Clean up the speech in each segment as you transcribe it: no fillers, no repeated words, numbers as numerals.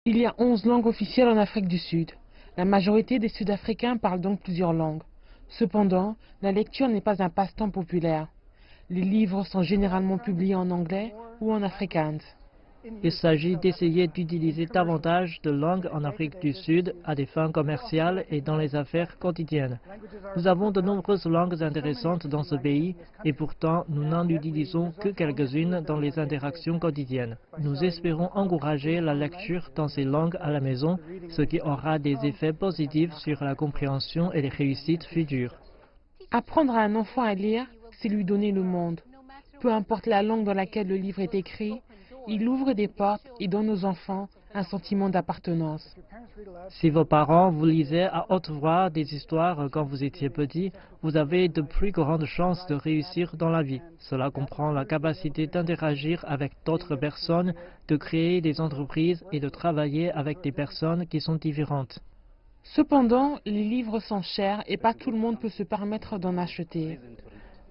Il y a 11 langues officielles en Afrique du Sud. La majorité des Sud-Africains parlent donc plusieurs langues. Cependant, la lecture n'est pas un passe-temps populaire. Les livres sont généralement publiés en anglais ou en afrikaans. Il s'agit d'essayer d'utiliser davantage de langues en Afrique du Sud à des fins commerciales et dans les affaires quotidiennes. Nous avons de nombreuses langues intéressantes dans ce pays et pourtant nous n'en utilisons que quelques-unes dans les interactions quotidiennes. Nous espérons encourager la lecture dans ces langues à la maison, ce qui aura des effets positifs sur la compréhension et les réussites futures. Apprendre à un enfant à lire, c'est lui donner le monde. Peu importe la langue dans laquelle le livre est écrit, il ouvre des portes et donne aux enfants un sentiment d'appartenance. Si vos parents vous lisaient à haute voix des histoires quand vous étiez petit, vous avez de plus grandes chances de réussir dans la vie. Cela comprend la capacité d'interagir avec d'autres personnes, de créer des entreprises et de travailler avec des personnes qui sont différentes. Cependant, les livres sont chers et pas tout le monde peut se permettre d'en acheter.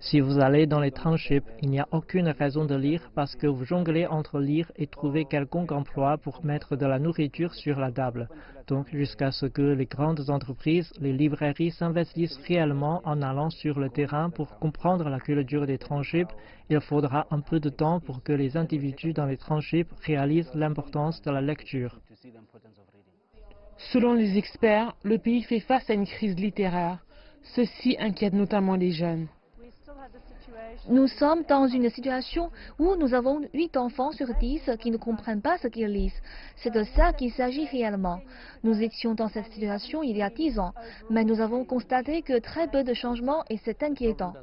Si vous allez dans les townships, il n'y a aucune raison de lire parce que vous jonglez entre lire et trouver quelconque emploi pour mettre de la nourriture sur la table. Donc jusqu'à ce que les grandes entreprises, les librairies s'investissent réellement en allant sur le terrain pour comprendre la culture des townships, il faudra un peu de temps pour que les individus dans les townships réalisent l'importance de la lecture. Selon les experts, le pays fait face à une crise littéraire. Ceci inquiète notamment les jeunes. Nous sommes dans une situation où nous avons 8 enfants sur 10 qui ne comprennent pas ce qu'ils lisent. C'est de ça qu'il s'agit réellement. Nous étions dans cette situation il y a 10 ans, mais nous avons constaté que très peu de changements et c'est inquiétant.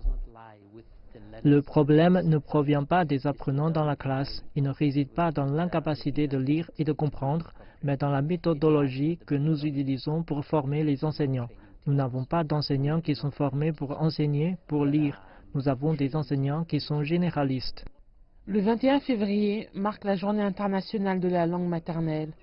Le problème ne provient pas des apprenants dans la classe. Il ne réside pas dans l'incapacité de lire et de comprendre, mais dans la méthodologie que nous utilisons pour former les enseignants. Nous n'avons pas d'enseignants qui sont formés pour enseigner, pour lire. Nous avons des enseignants qui sont généralistes. Le 21 février marque la journée internationale de la langue maternelle.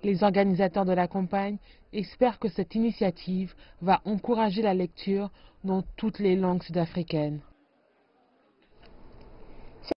Les organisateurs de la campagne espèrent que cette initiative va encourager la lecture dans toutes les langues sud-africaines.